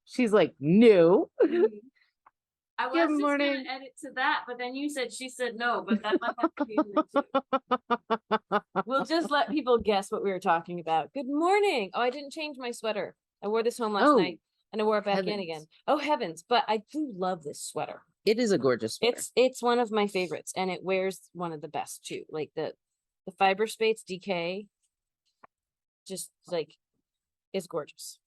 She's like, no. I was Good just morning. gonna edit to that, but then you said she said no, but that might have to be in there too. We'll just let people guess what we were talking about. Good morning. Oh, I didn't change my sweater. I wore this home last night and I wore it back in again. Oh heavens, but I do love this sweater. It is a gorgeous sweater. It's one of my favorites, and it wears one of the best too. Like the fiber space DK, just like it's gorgeous.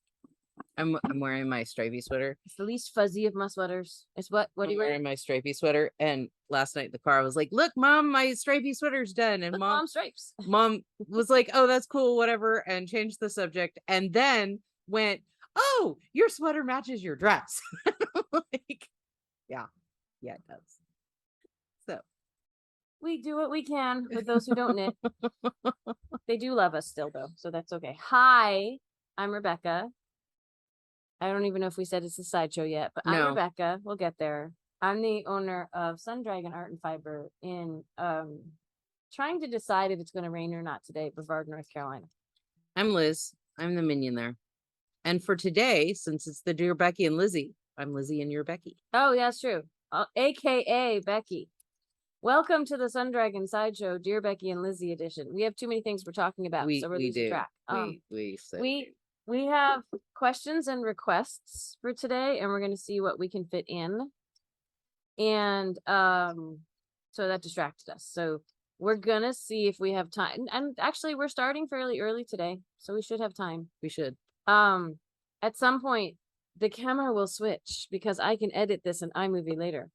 I'm wearing my stripy sweater. It's the least fuzzy of my sweaters. It's what are you wearing? My stripy sweater. And last night in the car I was like, look, Mom, my stripy sweater's done. And Mom stripes. Mom was like, oh, that's cool, whatever, and changed the subject, and then went, oh, your sweater matches your dress. Like, yeah, it does. So we do what we can with those who don't knit. They do love us still though, so that's okay. Hi, I'm Rebecca. I don't even know if we said it's a sideshow yet, but I'm Rebecca. We'll get there. I'm the owner of Sun Dragon Art and Fiber in trying to decide if it's going to rain or not today, Brevard, North Carolina. I'm Liz. I'm the minion there. And for today, since it's the Dear Becky and Lizzie, I'm Lizzie and you're Becky. Oh, yeah, that's true. AKA Becky. Welcome to the Sun Dragon Sideshow, Dear Becky and Lizzie edition. We have too many things we're talking about, so we're losing track. We have questions and requests for today, and we're going to see what we can fit in. And so that distracted us. So we're going to see if we have time. And actually, we're starting fairly early today, so we should have time. We should. At some point, the camera will switch because I can edit this in iMovie later.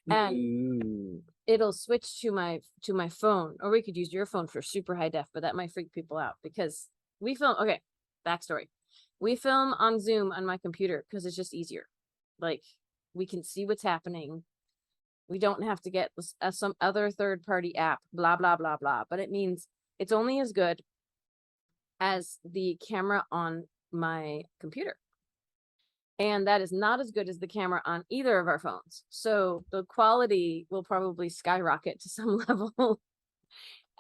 And it'll switch to my phone, or we could use your phone for super high def, but that might freak people out because we film. Okay, backstory. We film on Zoom on my computer because it's just easier. Like, we can see what's happening. We don't have to get some other third-party app, blah, blah, blah, blah. But it means it's only as good as the camera on my computer. And that is not as good as the camera on either of our phones. So the quality will probably skyrocket to some level.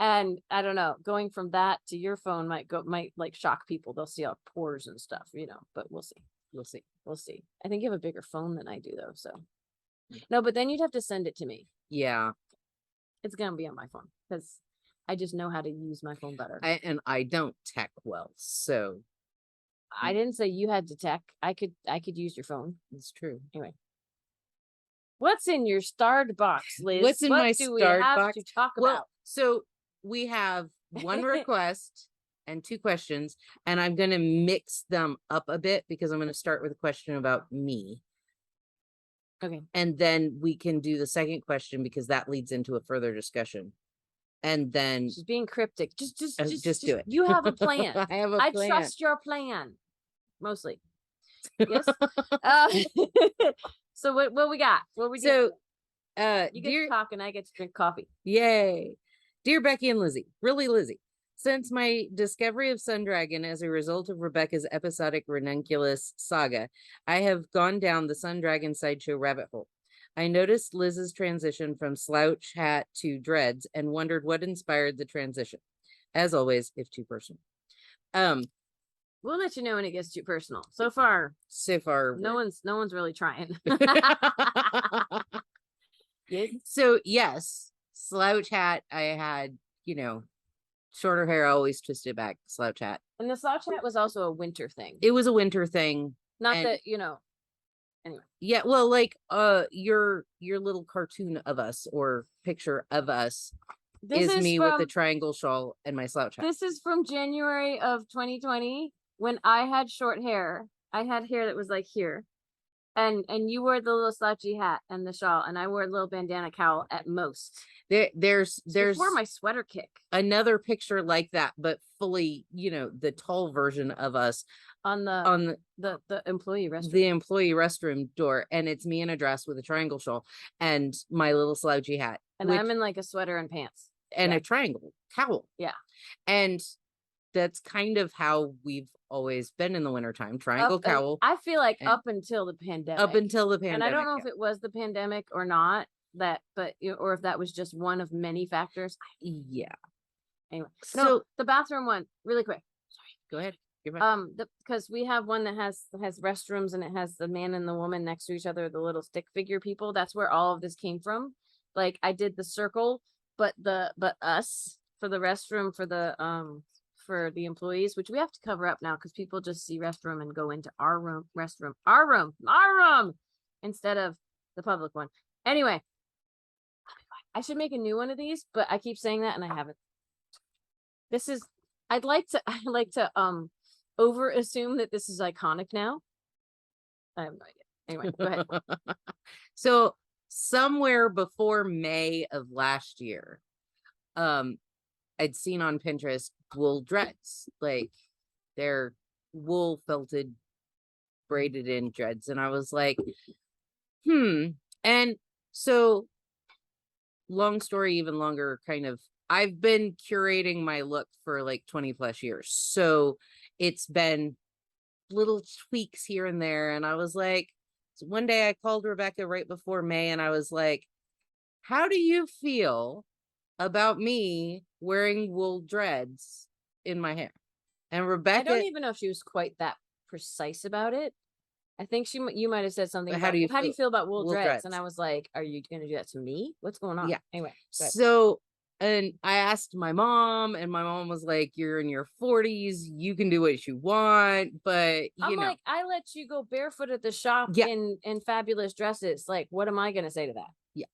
And I don't know, going from that to your phone might like shock people. They'll see our pores and stuff, but we'll see. I think you have a bigger phone than I do though. So no, but then you'd have to send it to me. Yeah. It's going to be on my phone because I just know how to use my phone better. I don't tech well. So I didn't say you had to tech. I could use your phone. It's true. Anyway. What's in your starred box, Liz? What's in my starred box? To talk about? So we have one request and two questions, and I'm going to mix them up a bit because I'm going to start with a question about me. Okay. And then we can do the second question because that leads into a further discussion. And then she's being cryptic. Just do it. You have a plan. I have a plan. I trust your plan. Mostly. Yes. So what we got? What we so you get to talk and I get to drink coffee. Yay. Dear Becky and Lizzie, really Lizzie, since my discovery of Sun Dragon as a result of Rebecca's episodic Ranunculus saga, I have gone down the Sun Dragon Sideshow rabbit hole. I noticed Liz's transition from slouch hat to dreads and wondered what inspired the transition. As always, if too personal. We'll let you know when it gets too personal. So far, no one's really trying. Yes. So yes, slouch hat. I had, shorter hair. I always twisted back. Slouch hat. And the slouch hat was also a winter thing. It was a winter thing. Not that, Anyway. Yeah, well, like your little cartoon of us or picture of us is me with the triangle shawl and my slouch hat. This is from January of 2020 when I had short hair. I had hair that was like here. And you wore the little slouchy hat and the shawl, and I wore a little bandana cowl at most. There's before my sweater kick. Another picture like that, but fully, the tall version of us on the employee restroom. The employee restroom door, and it's me in a dress with a triangle shawl and my little slouchy hat. And I'm in like a sweater and pants. And a triangle cowl. Yeah. And that's kind of how we've always been in the wintertime. Triangle cowl. I feel like up until the pandemic. And I don't know if it was the pandemic or not, or if that was just one of many factors. Yeah. Anyway. So the bathroom one, really quick. Sorry. Go ahead. You're fine. Because we have one that has restrooms and it has the man and the woman next to each other, the little stick figure people. That's where all of this came from. Like I did the circle, but us for the restroom for the employees, which we have to cover up now because people just see restroom and go into our room instead of the public one. Anyway, I should make a new one of these, but I keep saying that and I haven't. I'd like to over assume that this is iconic now. I have no idea. Anyway, go ahead. So somewhere before May of last year, I'd seen on Pinterest wool dreads, like they're wool felted, braided in dreads. And I was like, and so long story, even longer, kind of, I've been curating my look for like 20 plus years. So it's been little tweaks here and there. And I was like, so one day I called Rebecca right before May and I was like, how do you feel about me wearing wool dreads in my hair? And Rebecca, I don't even know if she was quite that precise about it. I think you might have said something about, how do you feel about wool dreads? And I was like, are you going to do that to me? What's going on? Yeah. Anyway. So, and I asked my mom and my mom was like, you're in your 40s. You can do what you want. But I'm like, I let you go barefoot at the shop in fabulous dresses. Like, what am I going to say to that? Yeah.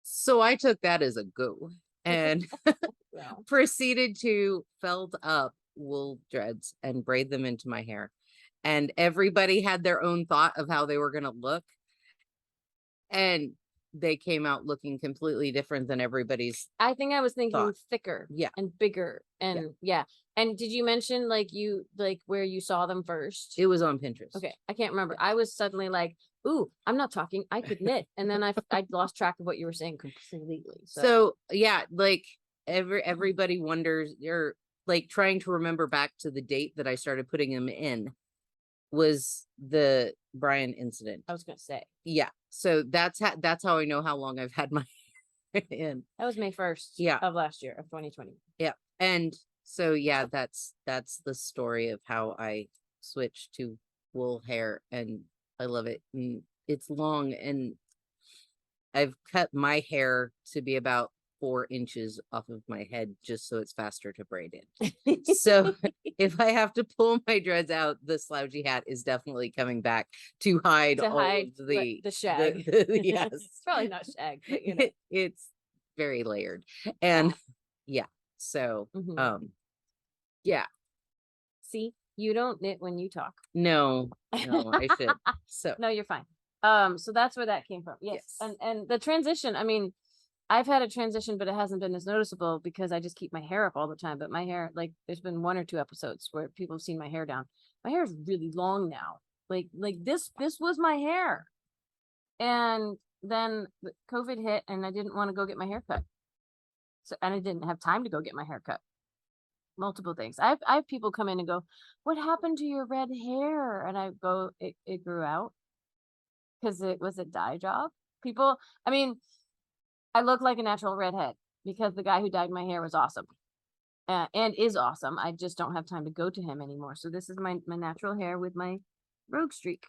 So I took that as a go and proceeded to felt up wool dreads and braid them into my hair. And everybody had their own thought of how they were going to look. And they came out looking completely different than everybody's. I think I was thinking thought. Thicker and bigger. And And did you mention where you saw them first? It was on Pinterest. Okay. I can't remember. I was suddenly like, ooh, I'm not talking. I could knit. And then I lost track of what you were saying completely. So yeah, like everybody wonders, or like trying to remember back to the date that I started putting them in was the Brian incident. I was going to say. Yeah. So that's how I know how long I've had my hair in. That was May 1st of last year, of 2020. Yeah. And so, yeah, that's the story of how I switched to wool hair, and I love it. And it's long, and I've cut my hair to be about 4 inches off of my head just so it's faster to braid in. So if I have to pull my dreads out, the slouchy hat is definitely coming back to hide all of the shag. Yes. It's probably not shag, but it's very layered. And so yeah. See, you don't knit when you talk. No, I should. So no, you're fine. So that's where that came from. Yes. And the transition, I mean, I've had a transition, but it hasn't been as noticeable because I just keep my hair up all the time. But my hair, like, there's been 1 or 2 episodes where people have seen my hair down. My hair is really long now. Like this was my hair. And then COVID hit and I didn't want to go get my hair cut. So, and I didn't have time to go get my hair cut. Multiple things. I have people come in and go, what happened to your red hair? And I go, it grew out because it was a dye job. People, I mean, I look like a natural redhead because the guy who dyed my hair was awesome and is awesome. I just don't have time to go to him anymore. So this is my natural hair with my rogue streak.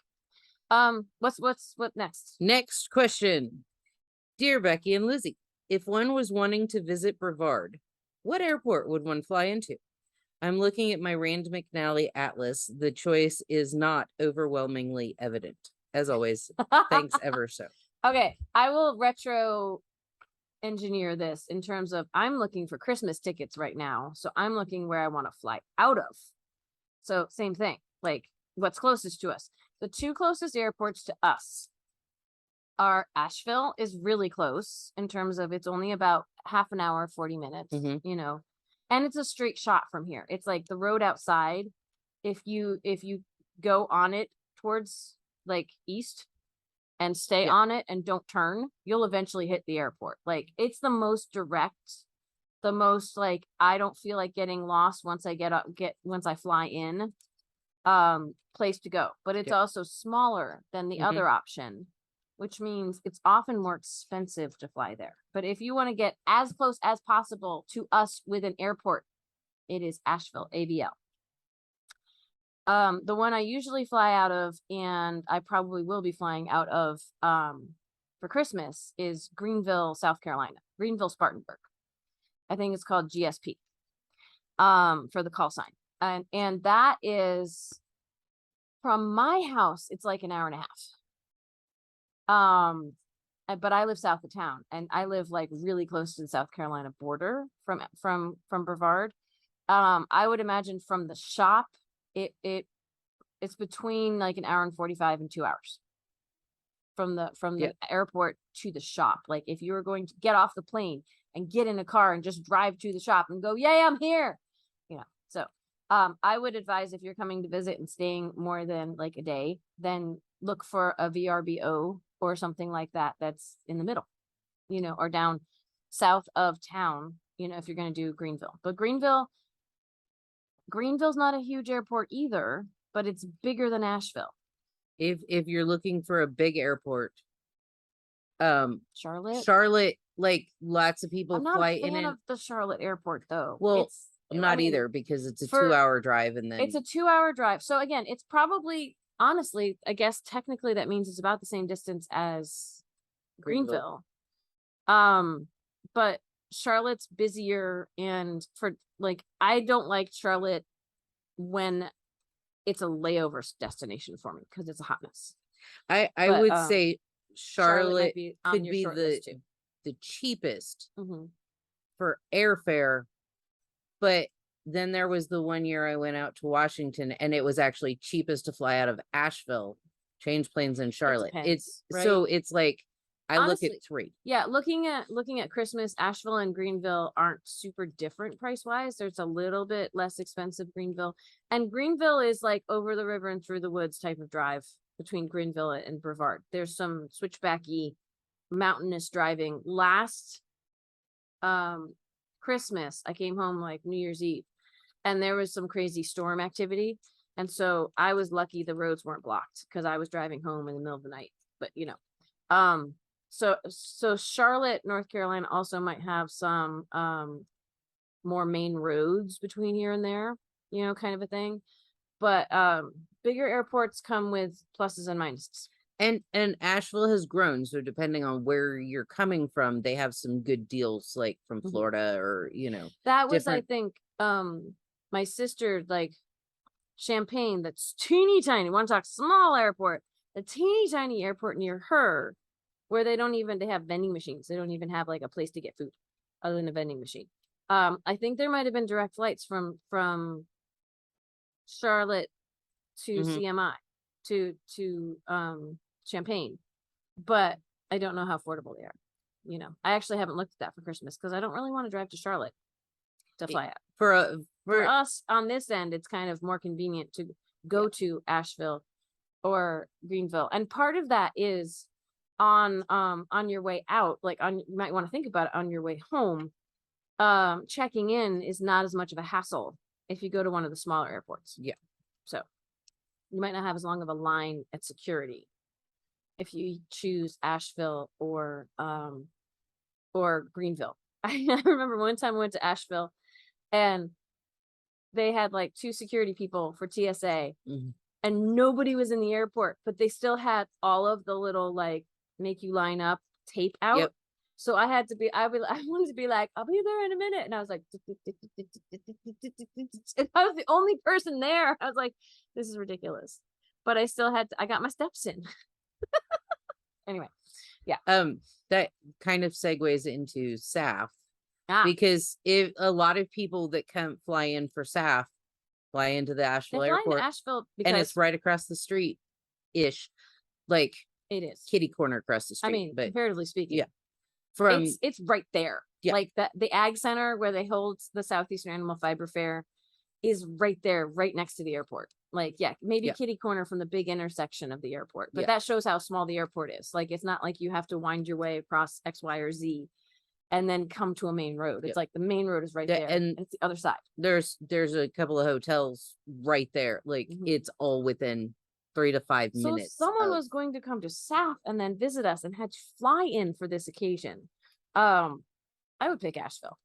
What next? Next question. Dear Becky and Lizzie, if one was wanting to visit Brevard, what airport would one fly into? I'm looking at my Rand McNally atlas. The choice is not overwhelmingly evident. As always, thanks ever so. Okay, I will retro engineer this in terms of I'm looking for Christmas tickets right now. So I'm looking where I want to fly out of. So same thing, like what's closest to us. The 2 closest airports to us are Asheville is really close in terms of it's only about half an hour, 40 minutes, and it's a straight shot from here. It's like the road outside. If you go on it towards like east and stay on it and don't turn, you'll eventually hit the airport. Like it's the most direct, the most like I don't feel like getting lost once I once I fly in place to go. But it's also smaller than the other option, which means it's often more expensive to fly there. But if you want to get as close as possible to us with an airport, it is Asheville, ABL. The one I usually fly out of, and I probably will be flying out of for Christmas, is Greenville, South Carolina. Greenville, Spartanburg. I think it's called GSP. For the call sign. And that is from my house, it's like an hour and a half. But I live south of town, and I live like really close to the South Carolina border from Brevard. I would imagine from the shop, it's between like an hour and 45 and 2 hours from the airport to the shop. Like if you were going to get off the plane and get in a car and just drive to the shop and go, yay, I'm here. So I would advise, if you're coming to visit and staying more than like a day, then look for a VRBO or something like that that's in the middle, or down south of town, if you're going to do Greenville. But Greenville's not a huge airport either, but it's bigger than Asheville. If you're looking for a big airport, Charlotte, like lots of people fly in. I'm not a fan of the Charlotte airport though. Well, I'm not either, because it's a 2-hour drive, and then it's a 2-hour drive. So again, it's probably, honestly, I guess technically that means it's about the same distance as Greenville. But Charlotte's busier, and I don't like Charlotte when it's a layover destination for me, because it's a hot mess. I would say Charlotte could be the cheapest for airfare. But then there was the one year I went out to Washington, and it was actually cheapest to fly out of Asheville, change planes in Charlotte. So it's like, honestly, look at 3. Yeah, looking at Christmas, Asheville and Greenville aren't super different price wise. There's a little bit less expensive Greenville, and Greenville is like over the river and through the woods type of drive between Greenville and Brevard. There's some switchbacky mountainous driving. Last Christmas, I came home like New Year's Eve, and there was some crazy storm activity, and so I was lucky the roads weren't blocked, because I was driving home in the middle of the night. But so Charlotte, North Carolina also might have some more main roads between here and there, kind of a thing. But bigger airports come with pluses and minuses. And Asheville has grown, so depending on where you're coming from, they have some good deals, like from Florida or that was different. I think my sister, like Champaign, that's teeny tiny. Want to talk small airport? The teeny tiny airport near her, where they have vending machines. They don't even have like a place to get food other than a vending machine. I think there might have been direct flights from Charlotte to CMI to Champaign, but I don't know how affordable they are. I actually haven't looked at that for Christmas, because I don't really want to drive to Charlotte to fly out. For us on this end, it's kind of more convenient to go to Asheville or Greenville, and part of that is on your way out. You might want to think about it on your way home. Checking in is not as much of a hassle if you go to one of the smaller airports. Yeah. So you might not have as long of a line at security if you choose Asheville or Greenville. I remember one time I went to Asheville, and they had like 2 security people for TSA, and nobody was in the airport, but they still had all of the little like make you line up tape out. Yep. So I wanted to be like, I'll be there in a minute. And I was like, and I was the only person there. I was like, this is ridiculous. But I still I got my steps in. Anyway. Yeah. That kind of segues into SAF, because if a lot of people that fly in for SAF fly into the Asheville airport, and it's right across the street ish, like it is kitty corner across the street. I mean, but comparatively speaking, yeah, it's right there. Yeah. Like the Ag Center where they hold the Southeastern Animal Fiber Fair is right there, right next to the airport. Like, maybe kitty corner from the big intersection of the airport, but that shows how small the airport is. Like, it's not like you have to wind your way across X, Y, or Z and then come to a main road. It's like the main road is right there, and it's the other side. There's a couple of hotels right there. Like, it's all within 3 to 5 minutes. So someone was going to come to South and then visit us and had to fly in for this occasion. I would pick Asheville.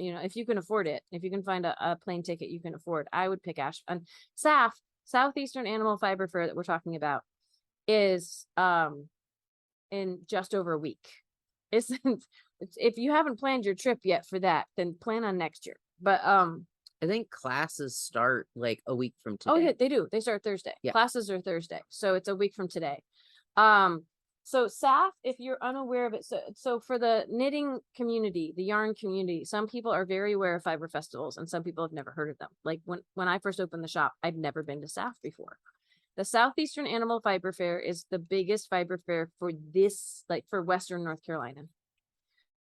you know, if you can afford it, if you can find a plane ticket you can afford, I would pick Ash. And SAF, Southeastern Animal Fiber Fair, that we're talking about, is in just over a week. If you haven't planned your trip yet for that, then plan on next year. But I think classes start like a week from today. oh yeah, they do. They start Thursday. Yeah. Classes are Thursday, so it's a week from today. So SAF, if you're unaware of it, so for the knitting community, the yarn community, some people are very aware of fiber festivals, and some people have never heard of them. Like when I first opened the shop, I'd never been to SAF before. The Southeastern Animal Fiber Fair is the biggest fiber fair for this, like for Western North Carolina.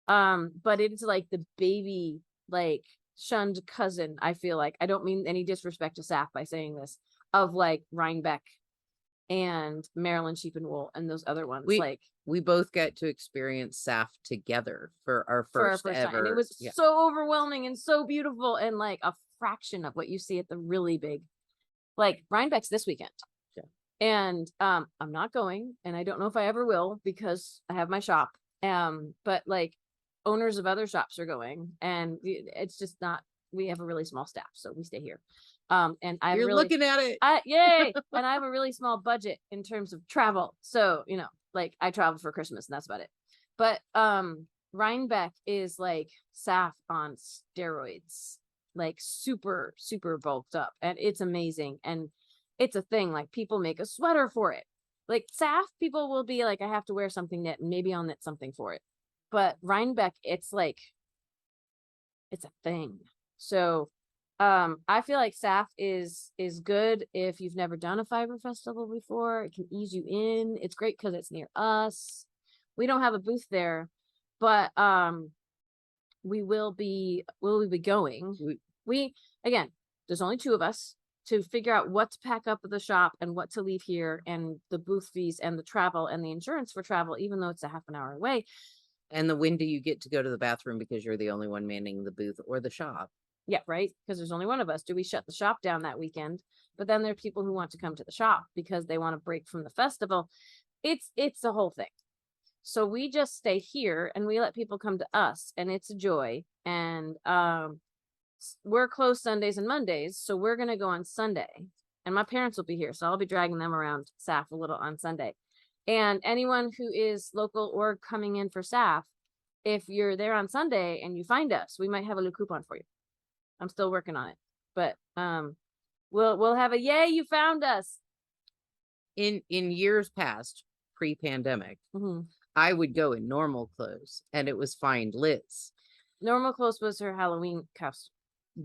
But it's like the baby, like shunned cousin, I feel like. I don't mean any disrespect to SAF by saying this, of like Rhinebeck and Maryland Sheep and Wool and those other ones. We both got to experience SAF together for our first ever. Time. And it was so overwhelming and so beautiful, and like a fraction of what you see at the really big, like Rhinebeck's this weekend. Yeah. And I'm not going, and I don't know if I ever will because I have my shop. But like owners of other shops are going, and it's just not, we have a really small staff, so we stay here. And You're looking at it. Yay. And I have a really small budget in terms of travel. So, you know, like I travel for Christmas and that's about it. But Rhinebeck is like SAF on steroids, like super, super bulked up, and it's amazing. And it's a thing, like people make a sweater for it. Like SAF, people will be like, I have to wear something knit, and maybe I'll knit something for it. But Rhinebeck, it's like, it's a thing. So I feel like SAF is good if you've never done a fiber festival before. It can ease you in. It's great because it's near us. We don't have a booth there, but we will be going. We again, there's only 2 of us to figure out what to pack up at the shop and what to leave here, and the booth fees and the travel and the insurance for travel, even though it's a half an hour away. And when do you get to go to the bathroom because you're the only one manning the booth or the shop? Yeah, right. Because there's only one of us. Do we shut the shop down that weekend? But then there are people who want to come to the shop because they want to break from the festival. It's the whole thing. So we just stay here and we let people come to us, and it's a joy. And we're closed Sundays and Mondays, so we're gonna go on Sunday. And my parents will be here, so I'll be dragging them around SAF a little on Sunday. And anyone who is local or coming in for SAF, if you're there on Sunday and you find us, we might have a little coupon for you. I'm still working on it, but we'll have a yay, you found us. In years past, pre-pandemic, I would go in normal clothes, and it was Find Liz. Normal clothes was her Halloween costume.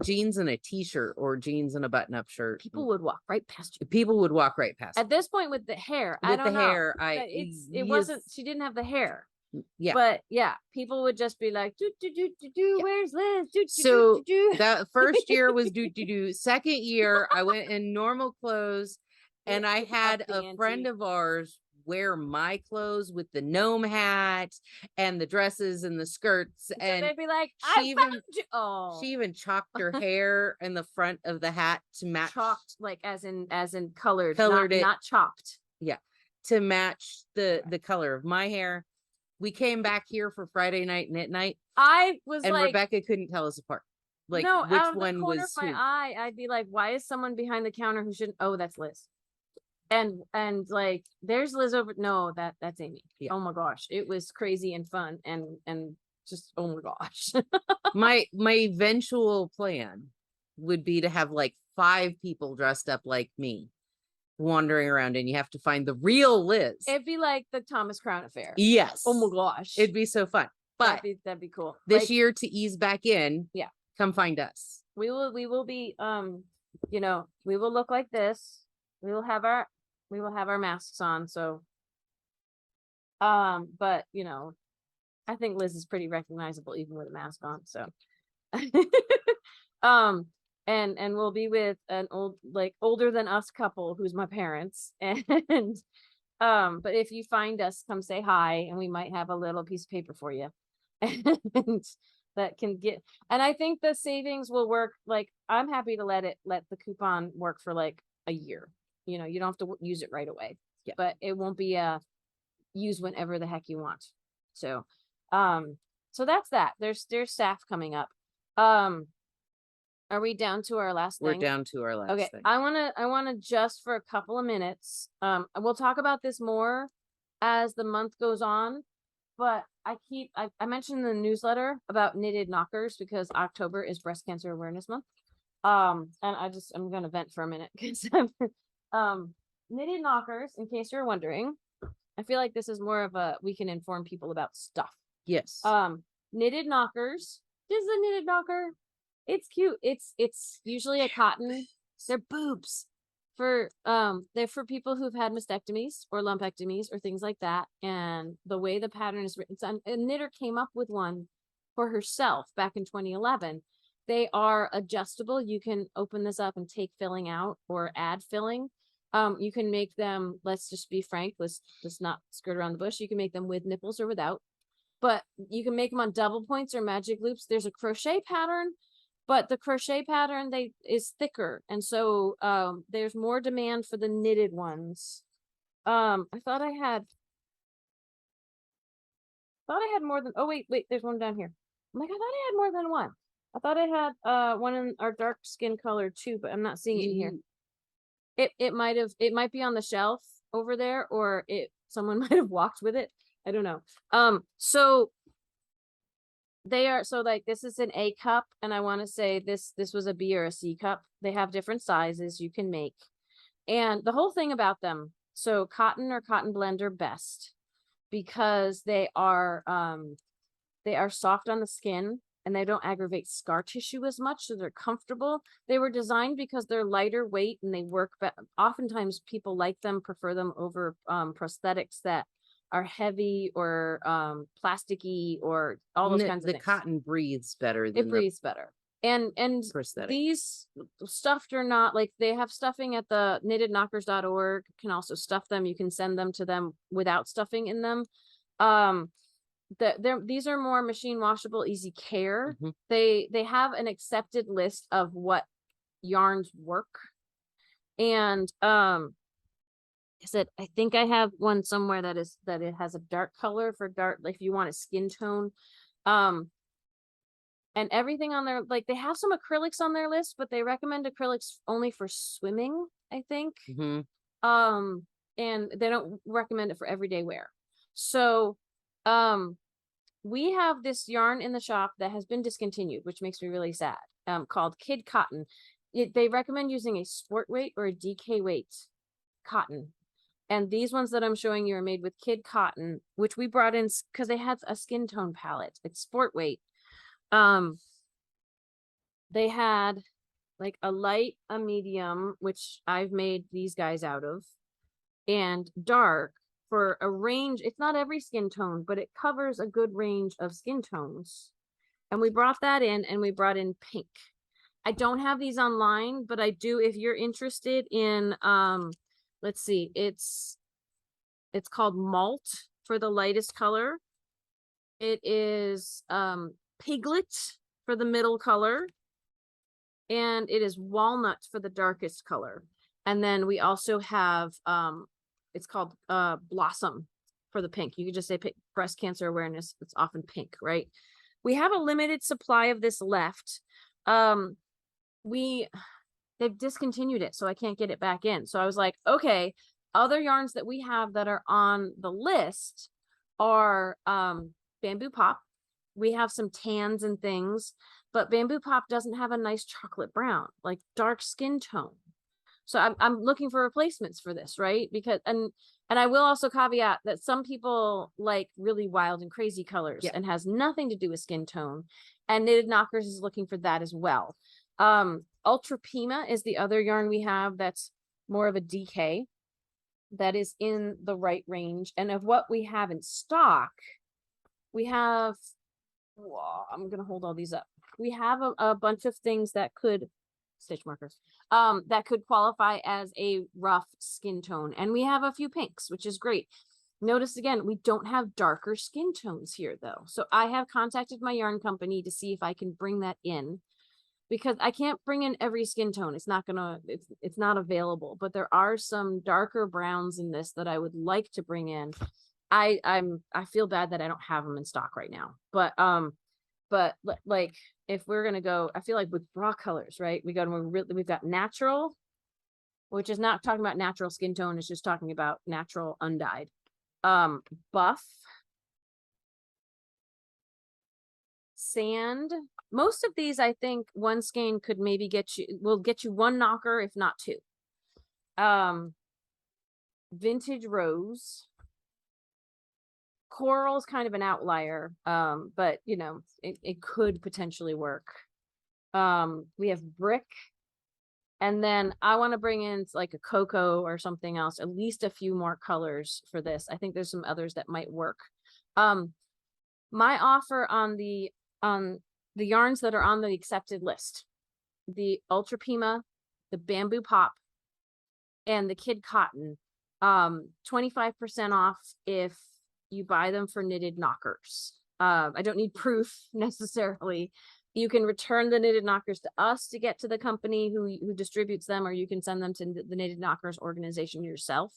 Jeans and a t-shirt, or jeans and a button-up shirt. People would walk right past you. People would walk right past. At this point, with the hair, I don't know. It wasn't. She didn't have the hair. Yeah. But yeah, people would just be like, where's Liz? So that first year was Second year, I went in normal clothes, and I had a friend of ours wear my clothes with the gnome hat and the dresses and the skirts, and they'd be like, she even chalked her hair in the front of the hat to match. Chalked, like as in colored it, not chopped. Yeah, to match the color of my hair. We came back here for Friday night knit night. I was and like, Rebecca couldn't tell us apart. Like, no, which out of one the corner was of my eye, I'd be like, why is someone behind the counter who shouldn't? Oh, that's Liz. And like, there's Liz over. No, that's Amy. Yeah. Oh my gosh, it was crazy and fun and just, oh my gosh. my eventual plan would be to have like 5 people dressed up like me wandering around, and you have to find the real Liz. It'd be like the Thomas Crown Affair. Yes. Oh my gosh, it'd be so fun. But that'd be cool. This year, to ease back in, yeah, come find us. We will be you know, we will look like this. We will have our masks on. So but you know, I think Liz is pretty recognizable even with a mask on. So and we'll be with an older than us couple who's my parents. And but if you find us, come say hi, and we might have a little piece of paper for you. And that can get, and I think the savings will work. Like, I'm happy to let the coupon work for like a year. You know, you don't have to use it right away. Yeah. But it won't be used whenever the heck you want. So so that's that. There's SAF coming up. Are we down to our last We're thing? down to our last Okay, thing. I wanna just for a couple of minutes, we'll talk about this more as the month goes on, but I mentioned in the newsletter about knitted knockers because October is Breast Cancer Awareness Month. And I'm gonna vent for a minute because knitted knockers, in case you're wondering, I feel like this is more of a we can inform people about stuff. Yes. Knitted knockers. This is a knitted knocker. It's cute. It's usually a cotton. They're boobs. They're for people who've had mastectomies or lumpectomies or things like that. And the way the pattern is written, a knitter came up with one for herself back in 2011. They are adjustable. You can open this up and take filling out or add filling. You can make them, let's just be frank, let's not skirt around the bush. You can make them with nipples or without, but you can make them on double points or magic loops. There's a crochet pattern, but the crochet pattern is thicker. And so there's more demand for the knitted ones. I thought I had more than, oh wait, there's one down here. I'm like, I thought I had more than one. I thought I had one in our dark skin color too, but I'm not seeing it here. It might be on the shelf over there, or someone might have walked with it. I don't know. So like this is an A cup, and I want to say this was a B or a C cup. They have different sizes you can make. And the whole thing about them, so cotton or cotton blend are best because they are soft on the skin and they don't aggravate scar tissue as much, so they're comfortable. They were designed because they're lighter weight and they work oftentimes people like them, prefer them over prosthetics that are heavy or plasticky or all those kinds of things. The cotton breathes better than it breathes better. And prosthetic. These stuffed or not, like they have stuffing at the knittedknockers.org. Can also stuff them. You can send them to them without stuffing in them. These are more machine washable, easy care. Mm-hmm. They have an accepted list of what yarns work. And I think I have one somewhere that it has a dark color for dark, like if you want a skin tone. And everything on there, like they have some acrylics on their list, but they recommend acrylics only for swimming, I think. Mm-hmm. And they don't recommend it for everyday wear. So we have this yarn in the shop that has been discontinued, which makes me really sad, called Kid Cotton. They recommend using a sport weight or a DK weight cotton. And these ones that I'm showing you are made with Kid Cotton, which we brought in because they had a skin tone palette. It's sport weight. They had like a light, a medium, which I've made these guys out of, and dark for a range. It's not every skin tone, but it covers a good range of skin tones. And we brought that in, and we brought in pink. I don't have these online, but I do if you're interested in let's see, it's called Malt for the lightest color. It is Piglet for the middle color, and it is Walnut for the darkest color. And then we also have it's called Blossom for the pink. You could just say breast cancer awareness. It's often pink, right? We have a limited supply of this left. They've discontinued it, so I can't get it back in. So I was like, okay, other yarns that we have that are on the list are Bamboo Pop. We have some tans and things, but Bamboo Pop doesn't have a nice chocolate brown, like dark skin tone. So I'm looking for replacements for this, right? Because and I will also caveat that some people like really wild and crazy colors and has nothing to do with skin tone. And Knitted Knockers is looking for that as well. Ultra Pima is the other yarn we have that's more of a DK that is in the right range. And of what we have in stock, we have, I'm going to hold all these up. We have a bunch of things that could, stitch markers, that could qualify as a rough skin tone. And we have a few pinks, which is great. Notice again, we don't have darker skin tones here though. So I have contacted my yarn company to see if I can bring that in, because I can't bring in every skin tone. It's not available, but there are some darker browns in this that I would like to bring in. I feel bad that I don't have them in stock right now, but But like, if we're gonna go, I feel like with bra colors, right? We've got natural, which is not talking about natural skin tone. It's just talking about natural undyed. Buff, sand. Most of these, I think, one skein could maybe will get you one knocker, if not two. Vintage rose. Coral's kind of an outlier, but you know, it could potentially work. We have brick, and then I want to bring in like a cocoa or something else, at least a few more colors for this. I think there's some others that might work. My offer on the yarns that are on the accepted list, the Ultra Pima, the Bamboo Pop, and the Kid Cotton, 25% off if you buy them for knitted knockers. I don't need proof necessarily. You can return the knitted knockers to us to get to the company who distributes them, or you can send them to the Knitted Knockers organization yourself.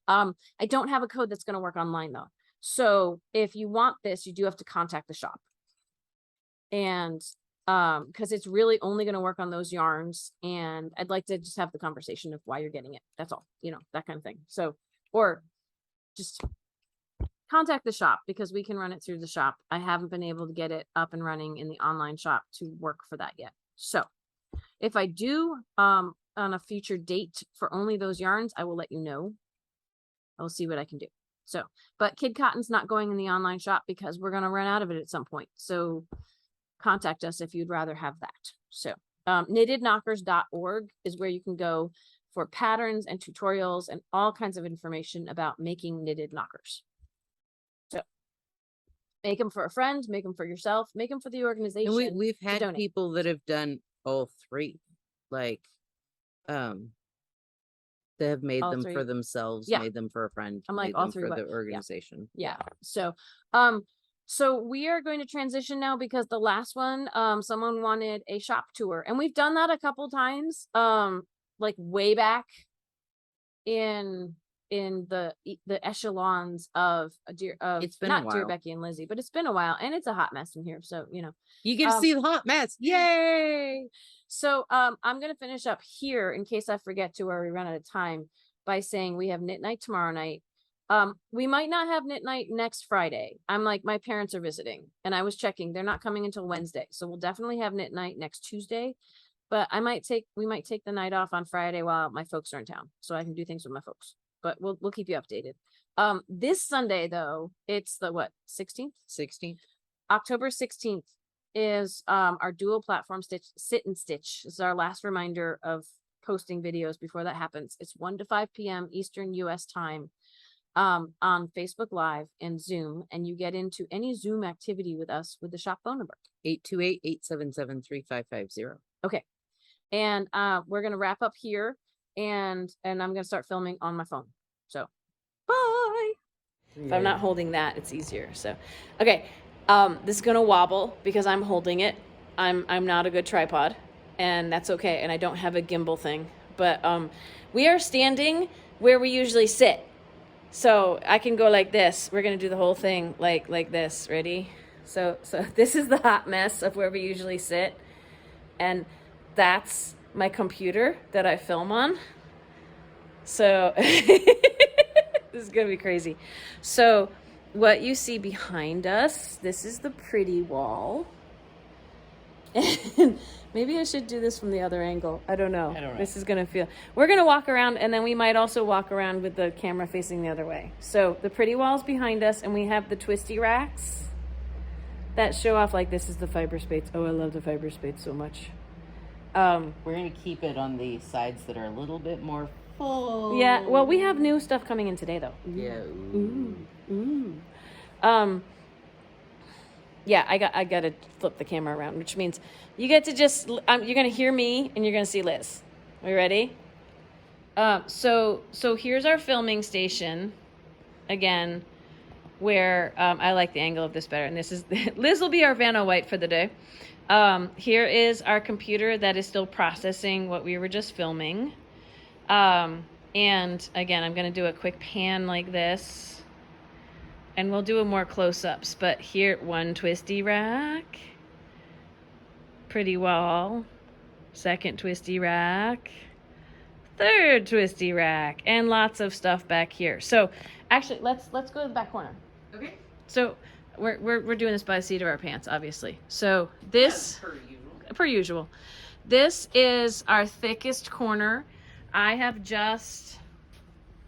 I don't have a code that's going to work online though. So if you want this, you do have to contact the shop. And because it's really only going to work on those yarns, and I'd like to just have the conversation of why you're getting it. That's all, you know, that kind of thing. So, or just contact the shop, because we can run it through the shop. I haven't been able to get it up and running in the online shop to work for that yet. So if I do on a future date for only those yarns, I will let you know. I will see what I can do. So, but Kid Cotton's not going in the online shop because we're going to run out of it at some point. So contact us if you'd rather have that. So knittedknockers.org is where you can go for patterns and tutorials and all kinds of information about making knitted knockers. So make them for a friend, make them for yourself, make them for the organization. And we've had people that have done all three, like they have made all them three for themselves, made them for a friend, I'm like all three for the organization. Yeah. So so we are going to transition now, because the last one, someone wanted a shop tour, and we've done that a couple times, like way back in the echelons of it's been not Dear Becky and Lizzie, but it's been a while, and it's a hot mess in here. So, you know, you get to see the hot mess. Yay! So I'm going to finish up here in case I forget to, or we run out of time, by saying we have knit night tomorrow night. We might not have knit night next Friday. I'm like, my parents are visiting, and I was checking. They're not coming until Wednesday. So we'll definitely have knit night next Tuesday, but we might take the night off on Friday while my folks are in town, so I can do things with my folks, but we'll keep you updated. This Sunday though, it's the 16th, October 16th is, our dual platform sit and stitch. This is our last reminder of posting videos before that happens. It's 1 to 5 p.m. Eastern US time. On Facebook Live and Zoom, and you get into any Zoom activity with us with the shop phone number 828-877-3550. Okay, and we're gonna wrap up here, and I'm gonna start filming on my phone. So bye. Yeah. If I'm not holding that, it's easier. So okay, this is gonna wobble because I'm holding it. I'm not a good tripod, and that's okay. And I don't have a gimbal thing, but we are standing where we usually sit. So I can go like this. We're going to do the whole thing like this. Ready? So this is the hot mess of where we usually sit. And that's my computer that I film on. So this is going to be crazy. So what you see behind us, this is the pretty wall. And maybe I should do this from the other angle. I don't know. This is going to feel... We're going to walk around, and then we might also walk around with the camera facing the other way. So the pretty wall's behind us, and we have the twisty racks that show off, like, this is the fiber spades. Oh, I love the fiber spades so much. We're going to keep it on the sides that are a little bit more full. Yeah, well, we have new stuff coming in today, though. Yeah. Ooh. Yeah, I got to flip the camera around, which means you get to just, you're going to hear me and you're going to see Liz. Are you ready? So here's our filming station again, where I like the angle of this better. And this is, Liz will be our Vanna White for the day. Here is our computer that is still processing what we were just filming. And again, I'm going to do a quick pan like this. And we'll do a more close-ups, but here, one twisty rack. pretty wall, second twisty rack, third twisty rack, and lots of stuff back here. So actually, let's go to the back corner. Okay. So we're doing this by the seat of our pants, obviously. So this, per usual, this is our thickest corner. I have just,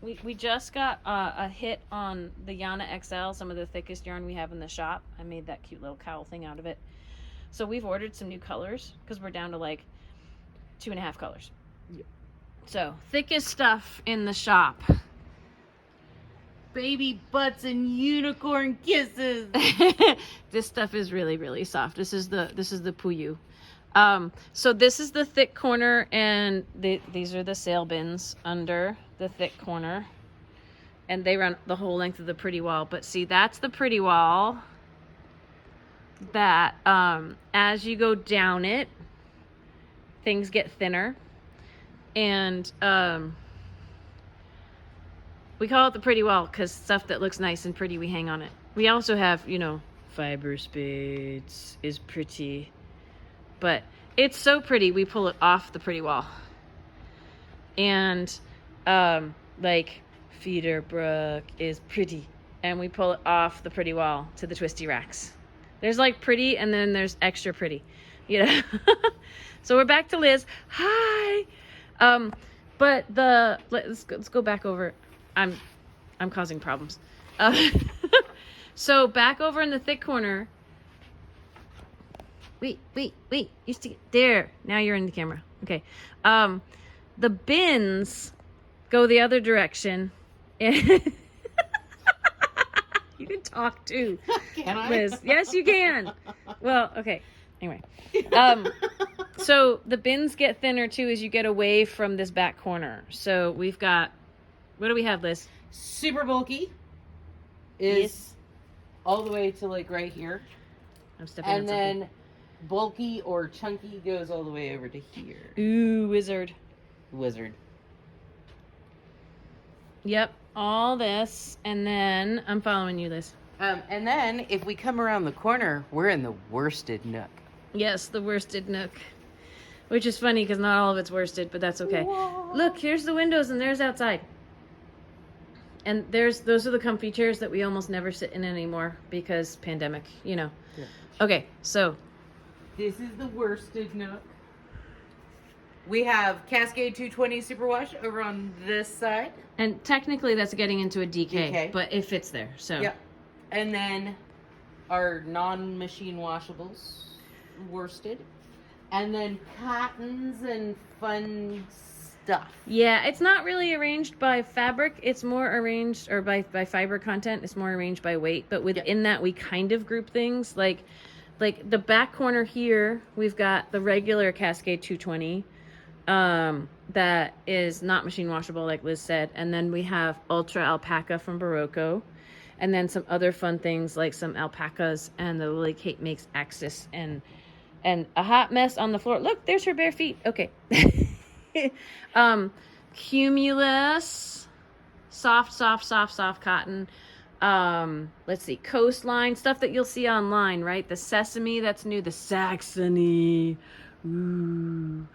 we just got a hit on the Yana XL, some of the thickest yarn we have in the shop. I made that cute little cowl thing out of it. So we've ordered some new colors because we're down to like 2.5 colors. Yep. So thickest stuff in the shop. Baby butts and unicorn kisses. This stuff is really, really soft. This is the Puyu. So this is the thick corner, and these are the sail bins under the thick corner, and they run the whole length of the pretty wall. But see, that's the pretty wall that as you go down it, things get thinner, and we call it the pretty wall because stuff that looks nice and pretty, we hang on it. We also have, you know, fiber spades is pretty, but it's so pretty we pull it off the pretty wall. And like feeder brook is pretty, and we pull it off the pretty wall to the twisty racks. There's like pretty, and then there's extra pretty, you know. So we're back to Liz. Hi. But let's go back over. I'm causing problems. So back over in the thick corner. Wait. Used to get there. Now you're in the camera. Okay. The bins go the other direction. You can talk too. Can I? Liz. Yes, you can. Well, okay. Anyway. So the bins get thinner too as you get away from this back corner. So we've got, what do we have, Liz? Super bulky is all the way to like right here. I'm stepping on something. And then bulky or chunky goes all the way over to here. Ooh, wizard. Yep, all this, and then I'm following you, Liz. And then if we come around the corner, we're in the worsted nook. Yes, the worsted nook. Which is funny because not all of it's worsted, but that's okay. Whoa. Look, here's the windows and there's outside. And those are the comfy chairs that we almost never sit in anymore because pandemic, you know. Yeah. Okay, so. This is the worsted nook. We have Cascade 220 Superwash over on this side. And technically that's getting into a DK. But it fits there, so. Yep. And then our non-machine washables, worsted. And then cottons and fun stuff. Yeah, it's not really arranged by fabric. It's more arranged, or by fiber content. It's more arranged by weight. But within that, we kind of group things. Like the back corner here, we've got the regular Cascade 220 that is not machine washable, like Liz said. And then we have Ultra Alpaca from Barocco. And then some other fun things like some alpacas and the Lily Kate Makes Axis and a hot mess on the floor. Look, there's her bare feet. Okay. Cumulus, soft cotton. Let's see, coastline, stuff that you'll see online, right? The sesame, that's new. The Saxony. Ooh.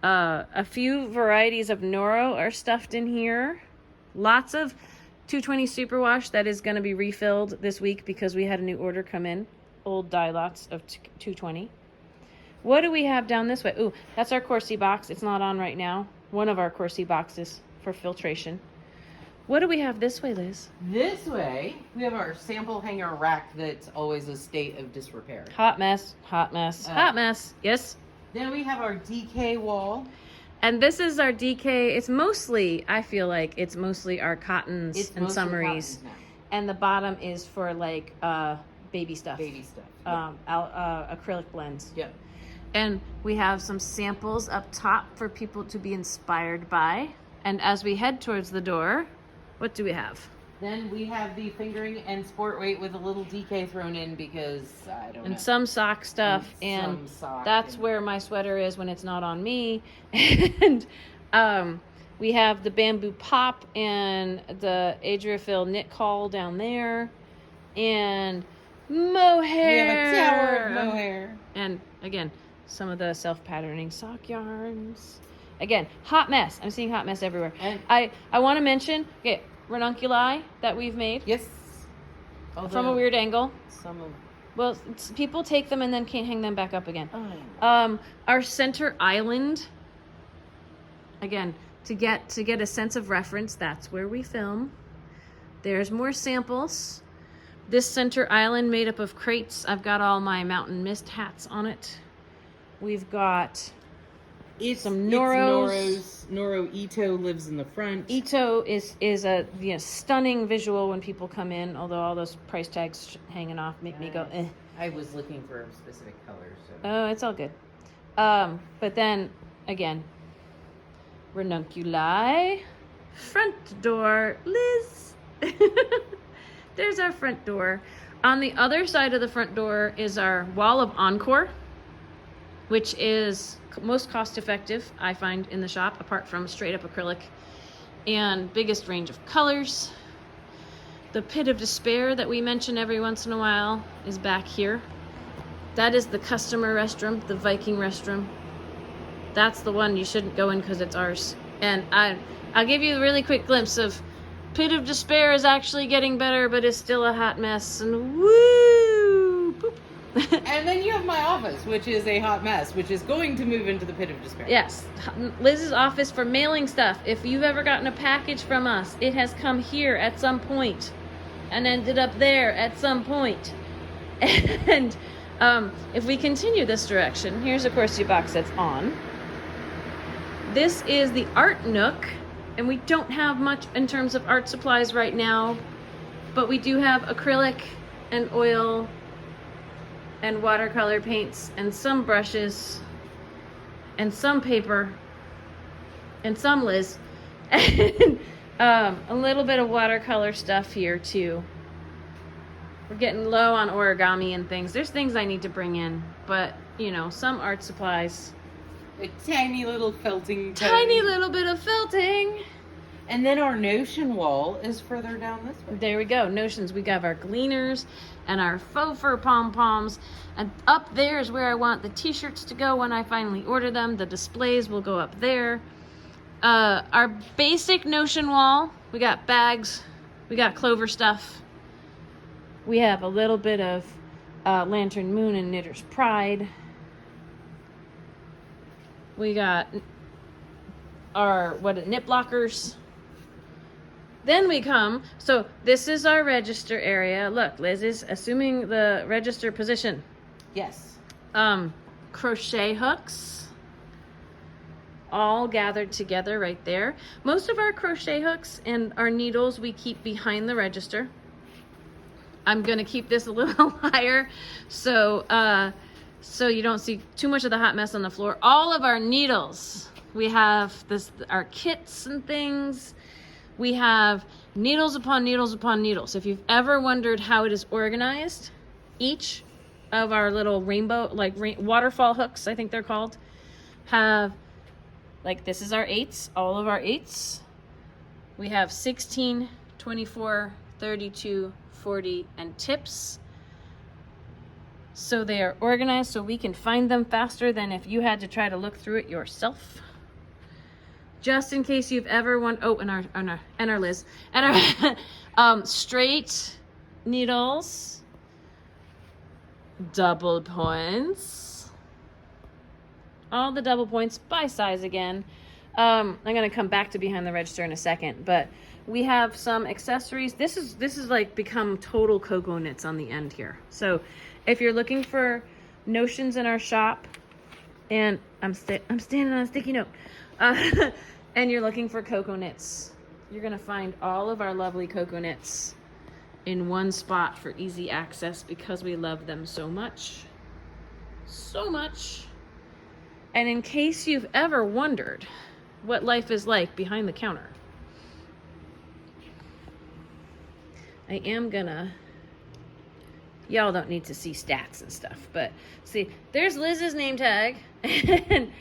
A few varieties of Noro are stuffed in here. Lots of 220 Superwash that is going to be refilled this week because we had a new order come in. Old dye lots of 220. What do we have down this way? Ooh, that's our Corsi box. It's not on right now. One of our Corsi boxes for filtration. What do we have this way, Liz? This way, we have our sample hanger rack that's always a state of disrepair. Hot mess. Hot mess. Yes? Then we have our DK wall. And this is our DK. It's mostly, I feel like, it's mostly our cottons and summaries. And the bottom is for, like, baby stuff. Acrylic blends. Yep. And we have some samples up top for people to be inspired by. And as we head towards the door, what do we have? Then we have the fingering and sport weight with a little DK thrown in because I don't know. And some sock stuff. And that's where my sweater is when it's not on me. And we have the bamboo pop and the Adriaphil knit caul down there. And mohair. We have a tower of mohair. And again, some of the self-patterning sock yarns. Again, hot mess. I'm seeing hot mess everywhere. And I want to mention, okay, ranunculi that we've made. yes. From a weird angle. Some of Well, people take them and then can't hang them back up again. oh, Our center island. Again, to get a sense of reference, that's where we film. There's more samples. This center island made up of crates. I've got all my mountain mist hats on it. We've got some Noros. Noro Ito lives in the front. Ito is a stunning visual when people come in, although all those price tags hanging off make me go, eh. I was looking for a specific color, so. Oh, it's all good. But then, again, ranunculi, front door, Liz. There's our front door. On the other side of the front door is our wall of encore, which is most cost effective, I find, in the shop, apart from straight up acrylic, and biggest range of colors. The pit of despair that we mention every once in a while is back here. That is the customer restroom, the Viking restroom. That's the one you shouldn't go in because it's ours. And I'll give you a really quick glimpse of pit of despair is actually getting better, but is still a hot mess. And woo! Boop. And then you have my office, which is a hot mess, which is going to move into the pit of despair. Yes, Liz's office for mailing stuff. If you've ever gotten a package from us, it has come here at some point and ended up there at some point. And if we continue this direction, here's of course your box that's on. This is the art nook, and we don't have much in terms of art supplies right now, but we do have acrylic and oil and watercolor paints and some brushes and some paper and some Liz and a little bit of watercolor stuff here too. We're getting low on origami and things. There's things I need to bring in, but some art supplies. A tiny little felting. Tiny little bit of felting. And then our notion wall is further down this way. There we go. Notions. We got our gleaners and our faux fur pom-poms. And up there is where I want the t-shirts to go when I finally order them. The displays will go up there. Our basic notion wall. We got bags. We got clover stuff. We have a little bit of Lantern Moon and Knitter's Pride. We got our knit blockers. Then we come, so this is our register area. Look, Liz is assuming the register position. Yes. Crochet hooks, all gathered together right there. Most of our crochet hooks and our needles we keep behind the register. I'm gonna keep this a little higher so you don't see too much of the hot mess on the floor. All of our needles, we have our kits and things. We have needles upon needles upon needles. If you've ever wondered how it is organized, each of our little rainbow, waterfall hooks, I think they're called, have, this is our 8s, all of our 8s. We have 16, 24, 32, 40, and tips. So they are organized so we can find them faster than if you had to try to look through it yourself. Just in case you've ever and our Liz, and our straight needles, double points, all the double points by size again. I'm gonna come back to behind the register in a second, but we have some accessories. This is become total cocoa knits on the end here. So if you're looking for notions in our shop, and I'm standing on a sticky note, and you're looking for cocoa knits, you're gonna find all of our lovely cocoa knits in one spot for easy access because we love them so much. And in case you've ever wondered what life is like behind the counter, I am gonna, y'all don't need to see stats and stuff, but see, there's Liz's name tag, and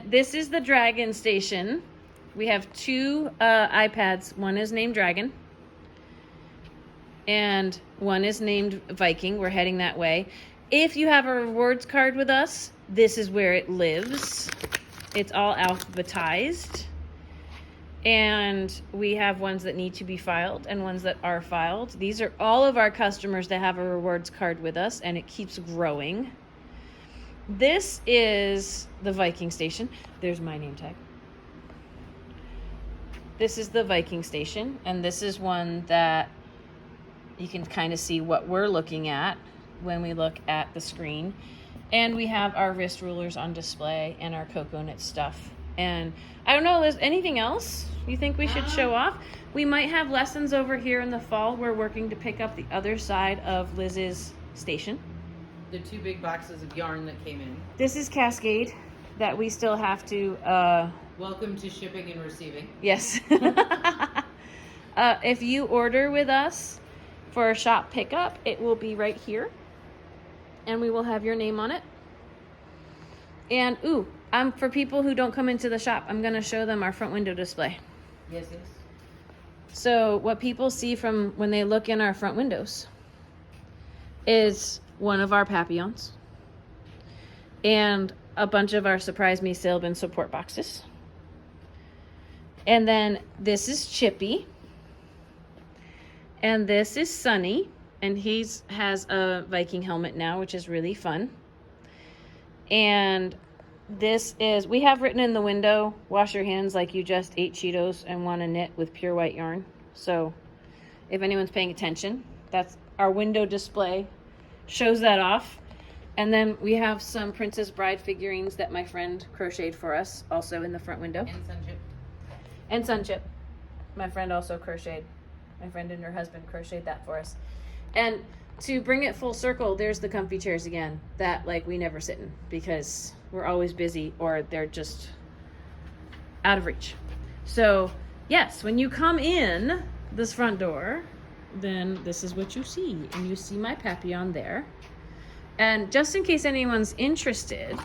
this is the Dragon Station. We have 2 iPads. One is named Dragon, and one is named Viking. We're heading that way. If you have a rewards card with us, this is where it lives. It's all alphabetized. And we have ones that need to be filed and ones that are filed. These are all of our customers that have a rewards card with us, and it keeps growing. This is the Viking Station. There's my name tag. This is the Viking Station, and this is one that you can kind of see what we're looking at when we look at the screen. And we have our wrist rulers on display and our coconut stuff. And I don't know, is anything else you think we should show off? We might have lessons over here in the fall. We're working to pick up the other side of Liz's station. The 2 big boxes of yarn that came in. This is Cascade that we still have to... Welcome to shipping and receiving. Yes. If you order with us for a shop pickup, it will be right here. And we will have your name on it. And, for people who don't come into the shop, I'm going to show them our front window display. Yes. So what people see from when they look in our front windows is one of our papillons and a bunch of our Surprise Me sale bin support boxes. And then this is Chippy. And this is Sunny. And he has a Viking helmet now, which is really fun. And this is, we have written in the window, wash your hands like you just ate Cheetos and want to knit with pure white yarn. So if anyone's paying attention, that's our window display, shows that off. And then we have some Princess Bride figurines that my friend crocheted for us, also in the front window. And Sunchip. My friend also crocheted. My friend and her husband crocheted that for us. And to bring it full circle, there's the comfy chairs again that we never sit in because we're always busy or they're just out of reach. So yes, when you come in this front door, then this is what you see. And you see my papillon there. And just in case anyone's interested,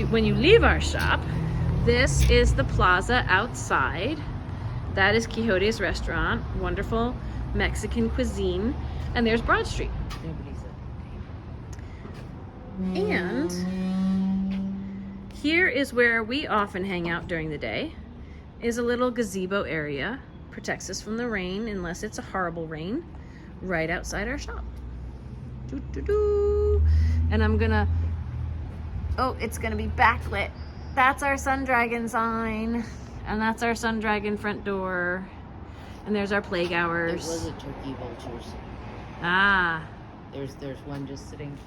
when you leave our shop, this is the plaza outside. That is Quixote's restaurant, wonderful Mexican cuisine. And there's Broad Street. And here is where we often hang out during the day, is a little gazebo area. Protects us from the rain, unless it's a horrible rain, right outside our shop. And I'm gonna, it's gonna be backlit. That's our Sun Dragon sign. And that's our Sun Dragon front door. And there's our plague hours. It was a turkey vultures. There's one just sitting,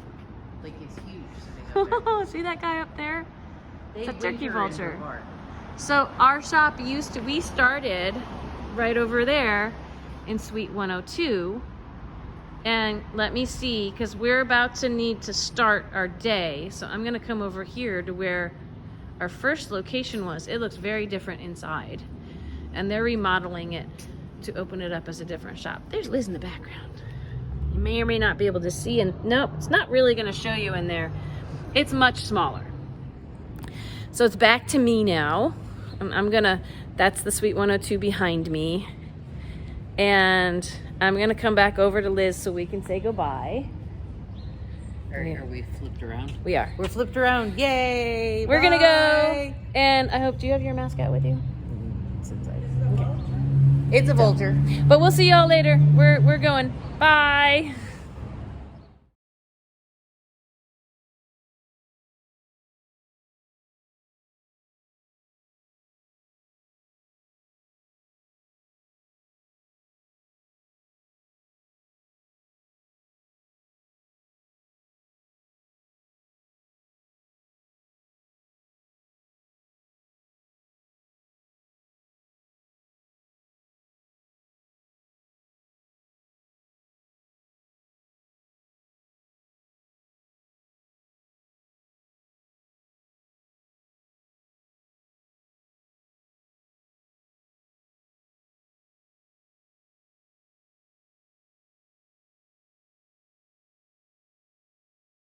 he's huge sitting up there. See that guy up there? It's a turkey vulture. So our shop we started right over there in Suite 102. And let me see, because we're about to need to start our day. So I'm gonna come over here to where our first location was. It looks very different inside. And they're remodeling it to open it up as a different shop. There's Liz in the background. You may or may not be able to see, and nope, it's not really gonna show you in there. It's much smaller. So it's back to me now. That's the Suite 102 behind me. And I'm gonna come back over to Liz so we can say goodbye. Are we flipped around? We are. We're flipped around. Yay! We're gonna go. And I hope, do you have your mascot with you? It's inside. Okay. It's a vulture. But we'll see y'all later. We're going. Bye.